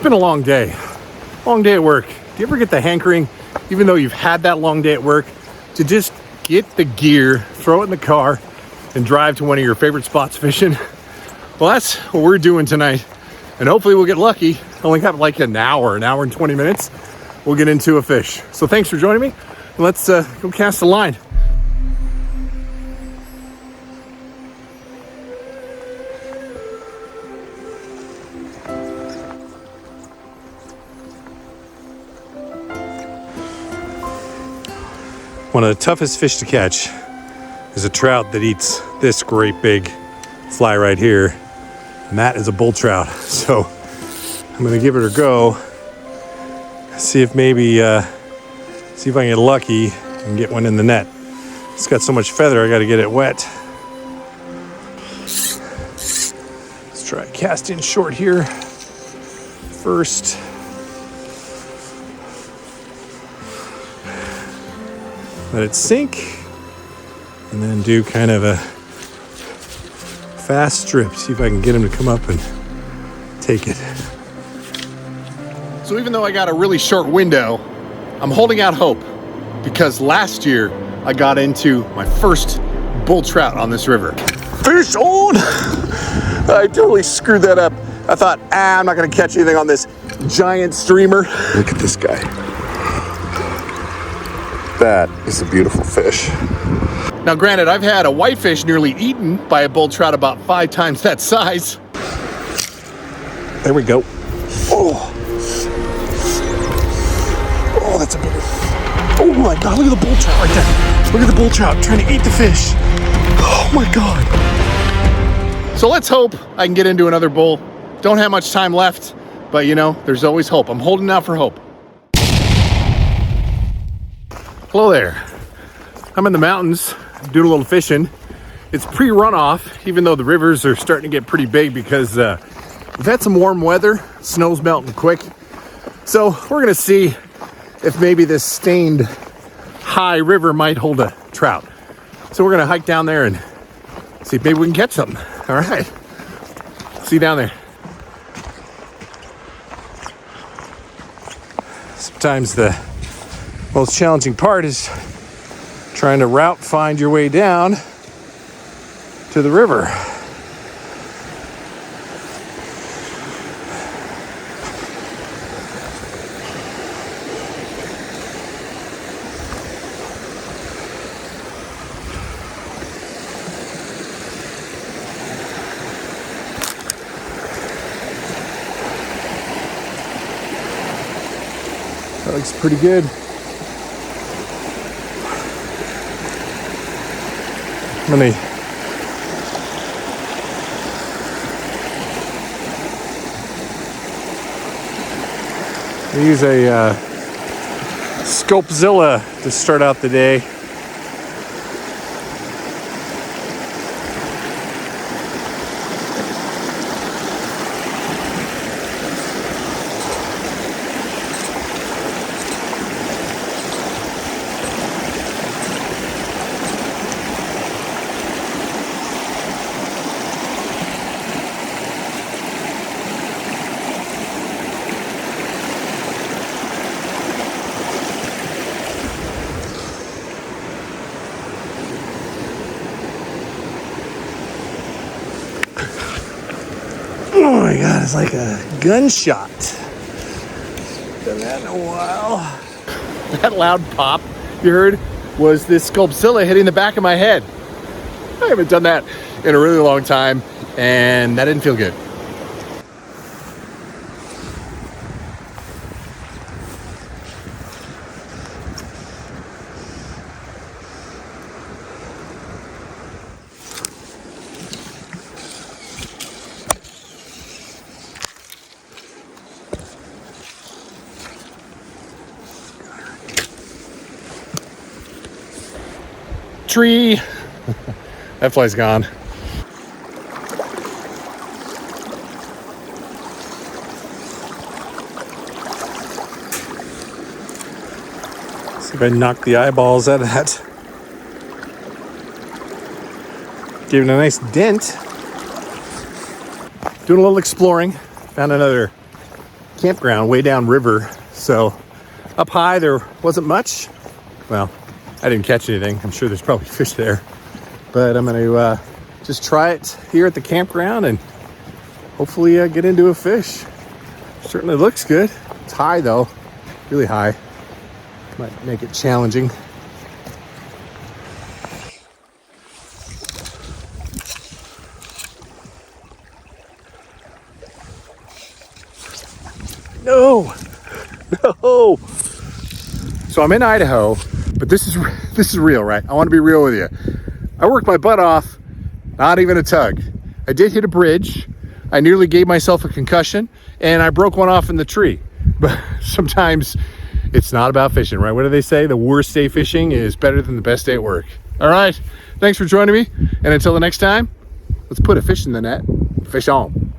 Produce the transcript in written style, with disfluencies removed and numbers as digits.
been a long day at work. Do you ever get the hankering, even though you've had that long day at work, to just get the gear, throw it in the car, and drive to one of your favorite spots fishing? Well, that's what we're doing tonight, and hopefully we'll get lucky. Only got like an hour and 20 minutes. We'll get into a fish. So thanks for joining me. Let's go cast the line. One of the toughest fish to catch is a trout that eats this great big fly right here, and that is a bull trout. So I'm gonna give it a go, see if I can get lucky and get one in the net. It's got so much feather, I gotta get it wet. Let's try casting short here first. Let it sink, and then do kind of a fast strip. See if I can get him to come up and take it. So even though I got a really short window, I'm holding out hope, because last year I got into my first bull trout on this river. Fish on! I totally screwed that up. I thought, I'm not gonna catch anything on this giant streamer. Look at this guy. That is a beautiful fish. Now granted, I've had a whitefish nearly eaten by a bull trout about 5 times that size. There we go. Oh, that's a big one. Oh my God, look at the bull trout right there. Look at the bull trout trying to eat the fish. Oh my God. So let's hope I can get into another bull. Don't have much time left, but you know, there's always hope. I'm holding out for hope. Hello there. I'm in the mountains doing a little fishing. It's pre-runoff, even though the rivers are starting to get pretty big because we've had some warm weather. Snow's melting quick. So we're gonna see if maybe this stained high river might hold a trout. So we're gonna hike down there and see if maybe we can catch something. All right, see you down there. Sometimes the most challenging part is trying to find your way down to the river. That looks pretty good. I'm gonna use a Scopezilla to start out the day. Oh my God, it's like a gunshot. Done that in a while. That loud pop you heard was this Scopezilla hitting the back of my head. I haven't done that in a really long time, and that didn't feel good. Tree. That fly's gone. See if I knock the eyeballs out of that. Gave it a nice dent. Doing a little exploring. Found another campground way down river. So up high there wasn't much. Well, I didn't catch anything. I'm sure there's probably fish there, but I'm gonna just try it here at the campground and hopefully get into a fish. Certainly looks good. It's high though, really high. Might make it challenging. No. So I'm in Idaho, but this is real, right? I want to be real with you. I worked my butt off, not even a tug. I did hit a bridge. I nearly gave myself a concussion, and I broke one off in the tree. But sometimes it's not about fishing, right? What do they say? The worst day fishing is better than the best day at work. All right, thanks for joining me, and until the next time, let's put a fish in the net. Fish on.